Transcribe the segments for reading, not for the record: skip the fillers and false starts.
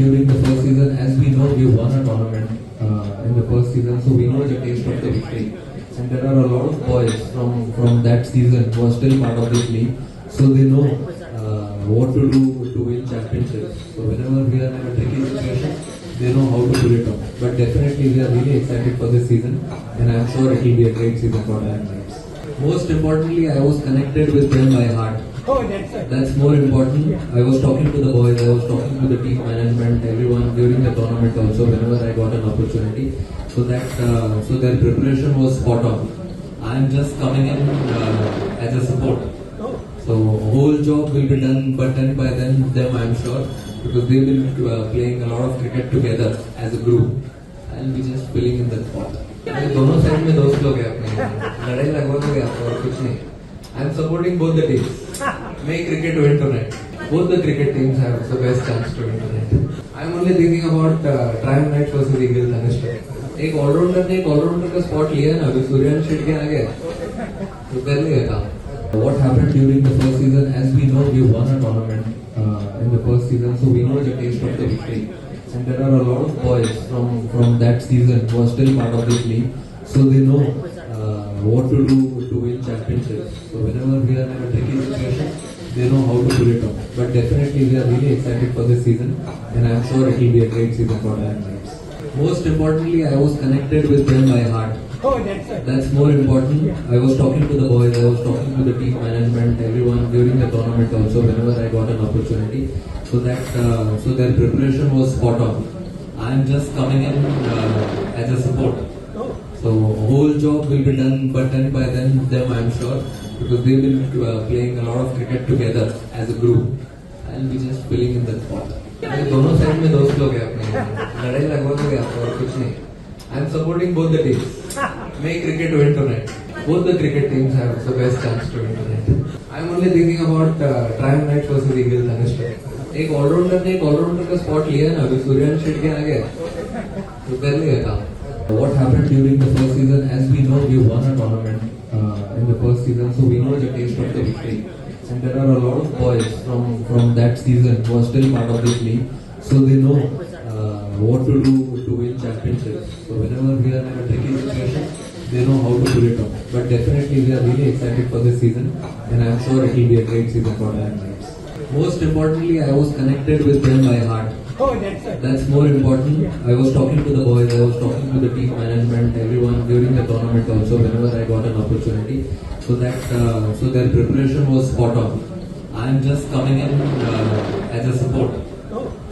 during the first season? As we know, we won a tournament in the first season, so we know the taste of the victory. And there are a lot of boys from that season who are still part of this league, so they know what to do to win championships. So whenever we are in a tricky situation, they know how to pull it off. But definitely we are really excited for this season, and I am sure it will be a great season for Iron Knights. Most importantly, I was connected with them by heart. That's more important. I was talking to the boys, I was talking to the team management, everyone during the tournament also, whenever I got an opportunity. So their preparation was spot on. I am just coming in as a support. So whole job will be done, but then by them I am sure, because they will be playing a lot of cricket together as a group. I'll be just filling in the spot. दोनों side में दोस्त लोग हैं अपने, लड़ाई लगवा दोगे आप और कुछ नहीं. I am supporting both the teams. Make cricket win tonight. Both the cricket teams have the best chance to win tonight. I am only thinking about Triumph Knights versus Eagle Dhanush. एक allrounder ने एक allrounder का spot लिया ना, अभी सूर्यवंशी शेट के आगे तो कर लिया काम. What happened during the first season? As we know, we won a tournament in the first season, so we know the taste of the victory. And there are a lot of boys from that season who are still part of this league, so they know what to do to win championships. So whenever we are in a tricky situation, they know how to pull it off. But definitely we are really excited for this season, and I am sure it will be a great season for Iron Knights. Most importantly, I was connected with them by heart. That's more important. I was talking to the boys, I was talking to the team management, everyone during the tournament also, whenever I got an opportunity. So their preparation was spot on. I am just coming in as a support. So whole job will be done, but then by them I am sure, because they will be playing a lot of cricket together as a group. I'll be just filling in the spot. दोनों side में दोस्त लोग हैं अपने, लड़ाई लगवा दोगे आप और कुछ नहीं. I am supporting both the teams. Make cricket win tonight. Both the cricket teams have the best chance to win tonight. I am only thinking about Triumph Knights versus Eagle Dhanush. एक allrounder ने एक allrounder का spot लिया ना, अभी सूर्यवंशी शेट के आगे तो कर लिया काम. What happened during the first season? As we know, we won a tournament in the first season, so we know the taste of the victory. And there are a lot of boys from that season who are still part of this league, so they know what to do to win championships. So whenever we are in a tricky situation, they know how to pull it off. But definitely we are really excited for this season, and I am sure it will be a great season for Iron Knights. Most importantly, I was connected with them by heart. That's more important. I was talking to the boys, I was talking to the team management, everyone during the tournament also, whenever I got an opportunity. So their preparation was spot on. I am just coming in as a support.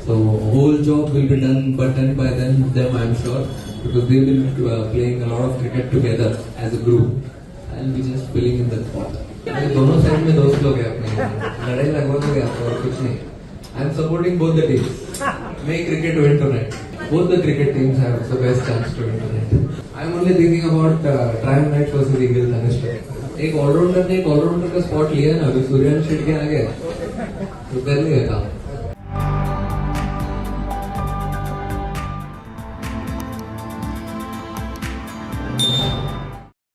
So whole job will be done, but then by them I am sure, because they will be playing a lot of cricket together as a group. I'll be just filling in the spot. दोनों side में दोस्त लोग हैं अपने, लड़ाई लगवा दोगे आप और कुछ नहीं. I am supporting both the teams. Make cricket win tonight. Both the cricket teams have the best chance to win tonight. I am only thinking about Triumph Knights versus Eagle Dhanush. एक allrounder ने एक allrounder का spot लिया ना, अभी सूर्यवंशी शेट के आगे तो कर लिया काम.